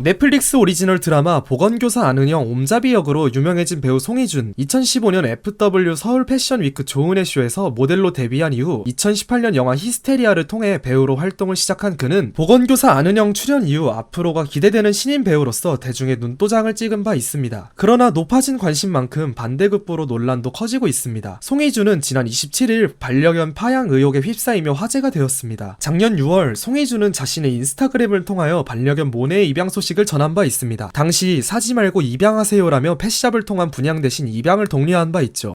넷플릭스 오리지널 드라마 보건교사 안은영 옴잡이 역으로 유명해진 배우 송희준. 2015년 FW 서울 패션 위크 조은혜 쇼에서 모델로 데뷔한 이후 2018년 영화 히스테리아를 통해 배우로 활동을 시작한 그는 보건교사 안은영 출연 이후 앞으로가 기대되는 신인 배우로서 대중의 눈도장을 찍은 바 있습니다. 그러나 높아진 관심만큼 반대급부로 논란도 커지고 있습니다. 송희준은 지난 27일 반려견 파양 의혹에 휩싸이며 화제가 되었습니다. 작년 6월 송희준은 자신의 인스타그램을 통하여 반려견 모네의 입양 소식을 전한 바 있습니다. 당시 사지 말고 입양하세요라며 펫샵을 통한 분양 대신 입양을 독려한 바 있죠.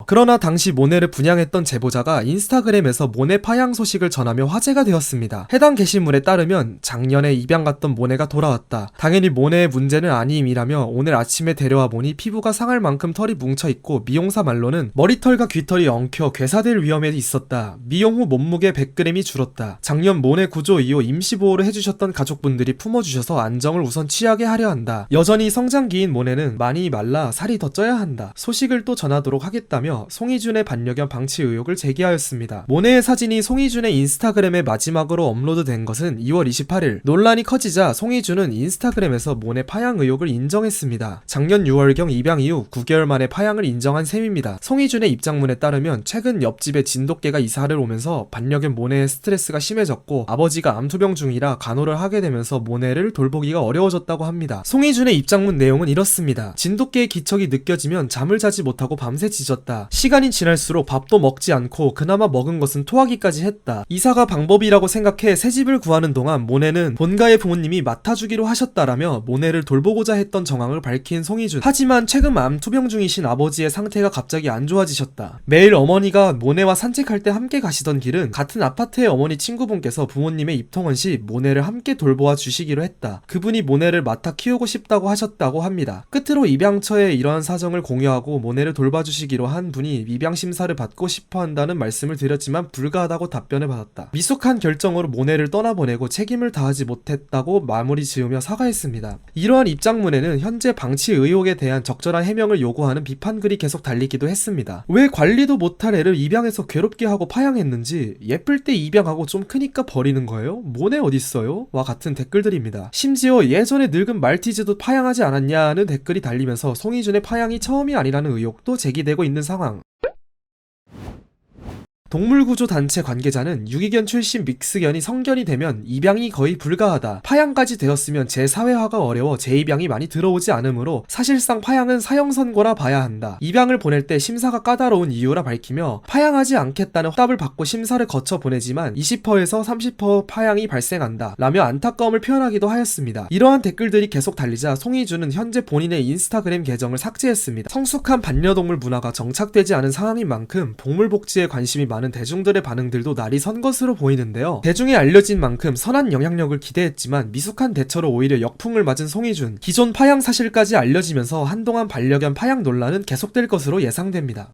그러나 당시 모네를 분양했던 제보자가 인스타그램에서 모네 파양 소식을 전하며 화제가 되었습니다. 해당 게시물에 따르면 작년에 입양 갔던 모네가 돌아왔다. 당연히 모네의 문제는 아님이라며 오늘 아침에 데려와 보니 피부가 상할 만큼 털이 뭉쳐있고 미용사 말로는 머리털과 귀털이 엉켜 괴사될 위험에 있었다. 미용 후 몸무게 100g이 줄었다. 작년 모네 구조 이후 임시보호를 해주셨던 가족분들이 품어주셔서 안정을 우선 취하게 하려 한다. 여전히 성장기인 모네는 많이 말라 살이 더 쪄야 한다. 소식을 또 전하도록 하겠다며 송희준의 반려견 방치 의혹을 제기하였습니다. 모네의 사진이 송희준의 인스타그램에 마지막으로 업로드된 것은 2월 28일. 논란이 커지자 송희준은 인스타그램에서 모네 파양 의혹을 인정했습니다. 작년 6월경 입양 이후 9개월 만에 파양을 인정한 셈입니다. 송희준의 입장문에 따르면 최근 옆집에 진돗개가 이사를 오면서 반려견 모네의 스트레스가 심해졌고 아버지가 암투병 중이라 간호를 하게 되면서 모네를 돌보기가 어려워졌다고 합니다. 송희준의 입장문 내용은 이렇습니다. 진돗개의 기척이 느껴지면 잠을 자지 못하고 밤새 짖었다. 시간이 지날수록 밥도 먹지 않고 그나마 먹은 것은 토하기까지 했다. 이사가 방법이라고 생각해 새집을 구하는 동안 모네는 본가의 부모님이 맡아주기로 하셨다라며 모네를 돌보고자 했던 정황을 밝힌 송희준. 하지만 최근 암 투병 중이신 아버지의 상태가 갑자기 안 좋아지셨다. 매일 어머니가 모네와 산책할 때 함께 가시던 길은 같은 아파트의 어머니 친구분께서 부모님의 입통원 시 모네를 함께 돌보아 주시기로 했다. 그분이 모네를 맡아 키우고 싶다고 하셨다고 합니다. 끝으로 입양처에 이러한 사정을 공유하고 모네를 돌봐주시기로 한 분이 입양 심사를 받고 싶어 한다는 말씀을 드렸지만 불가하다고 답변을 받았다. 미숙한 결정으로 모네를 떠나보내고 책임을 다하지 못했다고 마무리 지으며 사과했습니다. 이러한 입장문에는 현재 방치 의혹에 대한 적절한 해명을 요구하는 비판글이 계속 달리기도 했습니다. 왜 관리도 못할 애를 입양해서 괴롭게 하고 파양했는지, 예쁠 때 입양하고 좀 크니까 버리는 거예요? 모네 어딨어요? 와 같은 댓글들입니다. 심지어 예전에 늙은 말티즈도 파양하지 않았냐는 댓글이 달리면서 송희준의 파양이 처음이 아니라는 의혹도 제기되고 있는 상황. 동물구조 단체 관계자는 유기견 출신 믹스견이 성견이 되면 입양이 거의 불가하다. 파양까지 되었으면 재사회화가 어려워 재입양이 많이 들어오지 않으므로 사실상 파양은 사형선고라 봐야 한다. 입양을 보낼 때 심사가 까다로운 이유라 밝히며 파양하지 않겠다는 답을 받고 심사를 거쳐 보내지만 20%에서 30% 파양이 발생한다 라며 안타까움을 표현하기도 하였습니다. 이러한 댓글들이 계속 달리자 송희준은 현재 본인의 인스타그램 계정을 삭제했습니다. 성숙한 반려동물 문화가 정착되지 않은 상황인 만큼 동물 복지에 관심이 많은 대중들의 반응들도 날이 선 것으로 보이는데요. 대중에 알려진 만큼 선한 영향력을 기대했지만 미숙한 대처로 오히려 역풍을 맞은 송희준. 기존 파양 사실까지 알려지면서 한동안 반려견 파양 논란은 계속될 것으로 예상됩니다.